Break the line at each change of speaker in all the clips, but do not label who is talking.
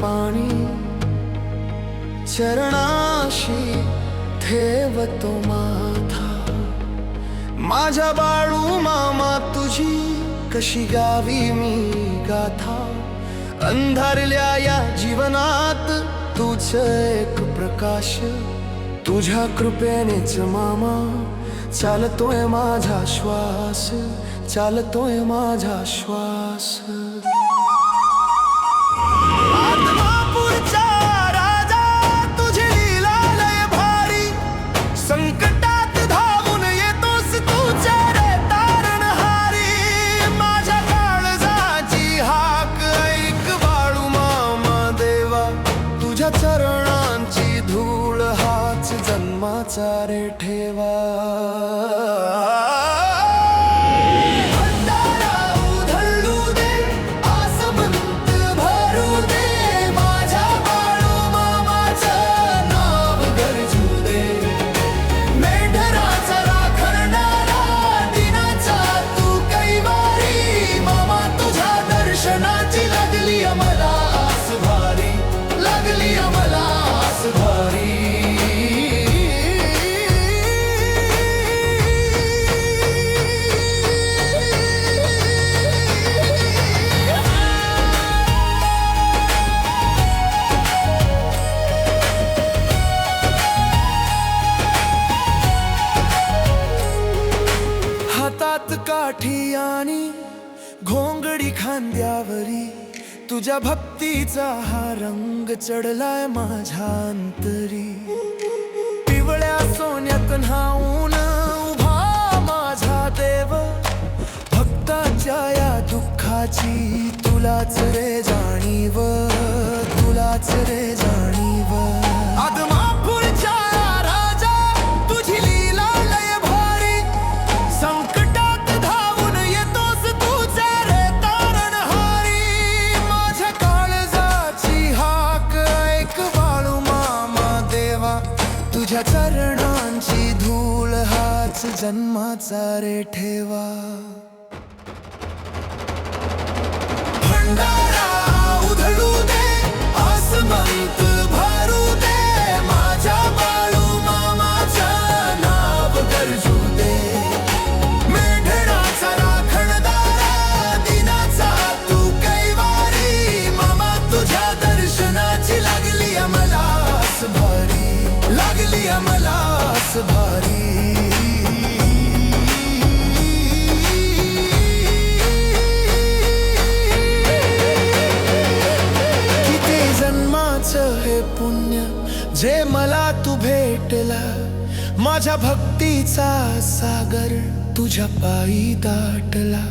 पाणी चरणाशी ठेवतो माथा। माझ्या बाळू मामा तुझी कशी गावी मी गाथा। अंधारल्या या जीवनात तुझ एक प्रकाश, तुझ्या कृपेनेच मामा चालतोय माझा श्वास, चालतोय माझा श्वास। आदमापूरचा राजा तुझी लीला लय भारी, संकटात धावून येतोस तुझ्या रे तारणहारी। माझ्या काळजाची हाक ऐक बाळू मामा देवा, तुझ्या चरणांची धूळ हाच जन्माचा रे ठेवा। काठी आणि घोंगडी खांद्यावरी, तुझ्या भक्तीचा हा रंग चढलाय माझ्या अंतरी। पिवळ्या सोन्यात न्हाऊन उभा माझा देव, भक्ताच्या या दुःखाची तुलाच रे जाणीव, तुलाच रे जाणीव। आदमापूरच्या राजा तुझी लीला लय भारी, संकटात धावून येतोस तुझे रे तारणहारी। माझ्या काळजाची हाक ऐक बाळू मामा देवा, तुझ्या चरणांची धूळ हाच जन्माचा रे ठेवा। भंडारा उधळू दे, आसमंत भरू दे, माझ्या बाळू मामाचा नाव गरजू दे। मेढराचा राखणदारा दिनाचा तू कैवारी, मामा तुझ्या दर्शनाची लागली आम्हाला आस भारी, लागली आम्हाला आस भारी। हे पुण्य जे मला तू भेटला, माझ्या भक्तीचा सागर तुझ्या पायी दाटला।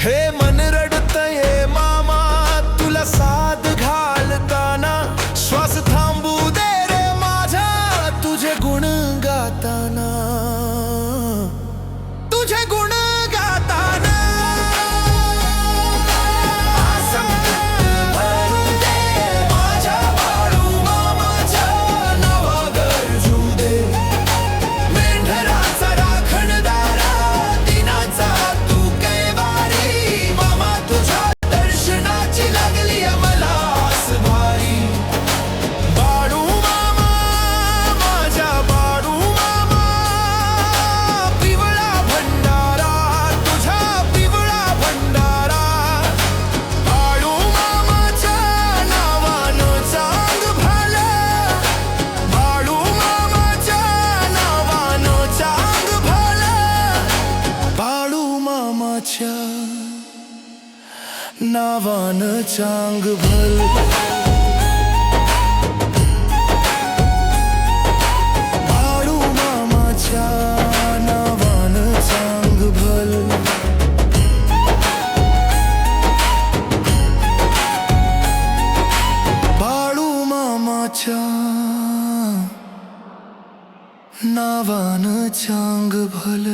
हे मन रडतंय मामा तुला साद घालताना, श्वास थांबू दे रे माझा तुझे गुण गाताना, तुझे गुण गाताना। नावान चांग भल, बाळू मामाच्या नावान चांग भल। बाळू मामाच्या नावान चांग भल।